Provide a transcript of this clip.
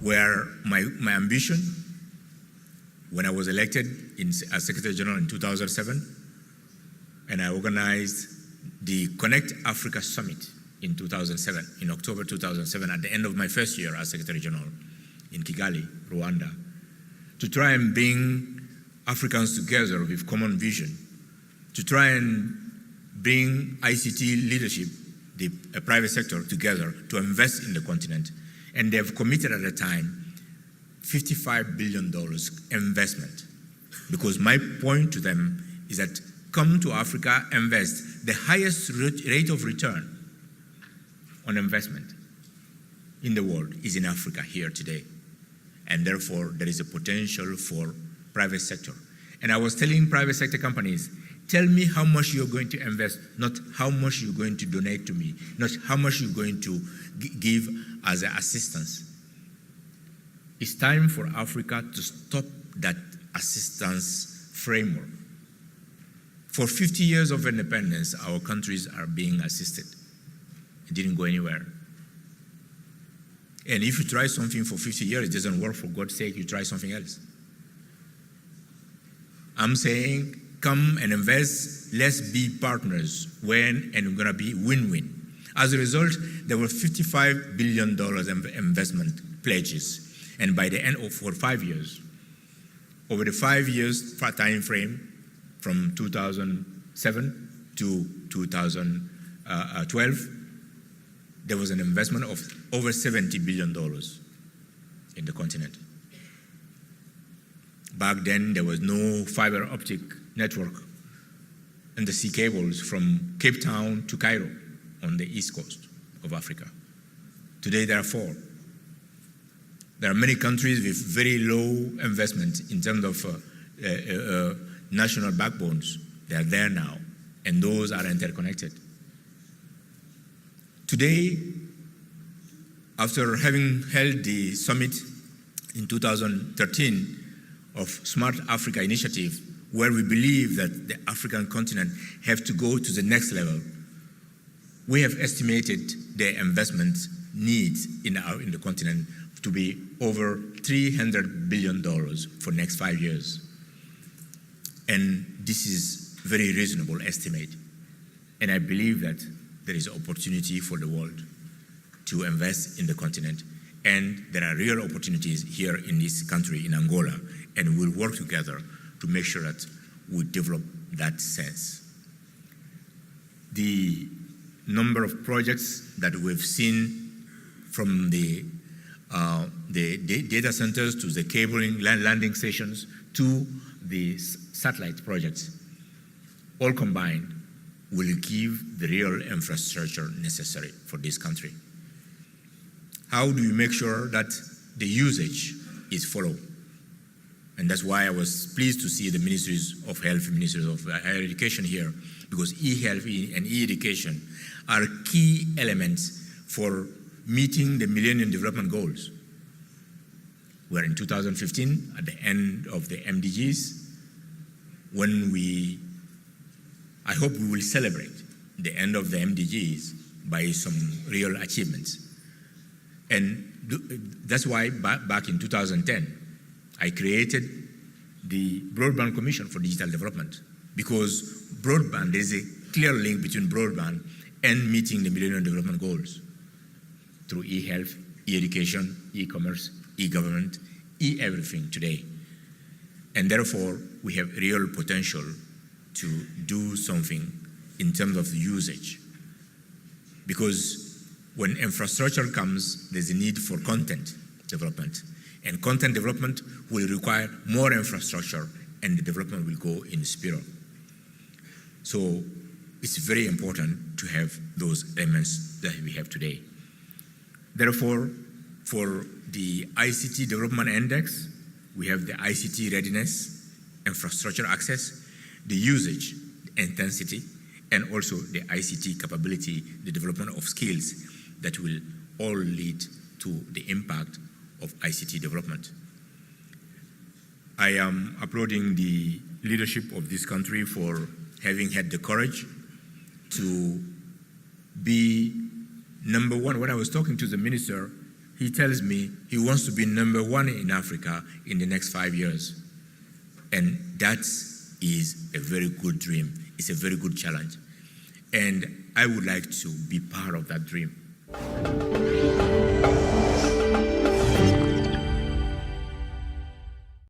where my ambition, when I was elected as Secretary General in 2007, and I organized the Connect Africa Summit in 2007, in October 2007, at the end of my first year as Secretary General in Kigali, Rwanda, to try and bring Africans together with common vision, to try and bring ICT leadership, the private sector, together to invest in the continent. And they have committed at the time $55 billion investment. Because my point to them is that come to Africa, invest. The highest rate of return on investment in the world is in Africa here today. And therefore, there is a potential for private sector. And I was telling private sector companies, tell me how much you're going to invest, not how much you're going to donate to me, not how much you're going to give as assistance. It's time for Africa to stop that assistance framework. For 50 years of independence, our countries are being assisted. It didn't go anywhere. And if you try something for 50 years, it doesn't work, for God's sake, you try something else. I'm saying, come and invest, let's be partners and we're gonna be win-win. As a result, there were $55 billion investment pledges. And by the end of 5 years, over the 5 years time frame, from 2007 to 2012, there was an investment of over $70 billion in the continent. Back then, there was no fiber optic network and the sea cables from Cape Town to Cairo on the east coast of Africa. Today, there are 4. There are many countries with very low investment in terms of national backbones. They are there now, and those are interconnected. Today, after having held the summit in 2013 of Smart Africa Initiative, where we believe that the African continent have to go to the next level, we have estimated the investment needs in the continent to be over $300 billion for next 5 years. And this is a very reasonable estimate. And I believe that there is an opportunity for the world to invest in the continent. And there are real opportunities here in this country, in Angola, and we'll work together to make sure that we develop that sense. The number of projects that we've seen, from the data centers to the cabling landing stations to the satellite projects, all combined will give the real infrastructure necessary for this country. How do we make sure that the usage is followed? And that's why I was pleased to see the Ministries of Health, Ministries of Higher Education here, because e-health and e-education are key elements for meeting the Millennium Development Goals. We're in 2015, at the end of the MDGs, when I hope we will celebrate the end of the MDGs by some real achievements. And that's why back in 2010, I created the Broadband Commission for Digital Development, because broadband, there's a clear link between broadband and meeting the Millennium Development Goals through e-health, e-education, e-commerce, e-government, e-everything today. And therefore, we have real potential to do something in terms of usage. Because when infrastructure comes, there's a need for content development. And content development will require more infrastructure, and the development will go in spiral. So it's very important to have those elements that we have today. Therefore, for the ICT Development Index, we have the ICT readiness, infrastructure access, the usage, the intensity, and also the ICT capability, the development of skills that will all lead to the impact of ICT development. I am applauding the leadership of this country for having had the courage to be number one. When I was talking to the minister he tells me he wants to be number one in Africa in the next 5 years. And that is a very good dream. It's a very good challenge. And I would like to be part of that dream.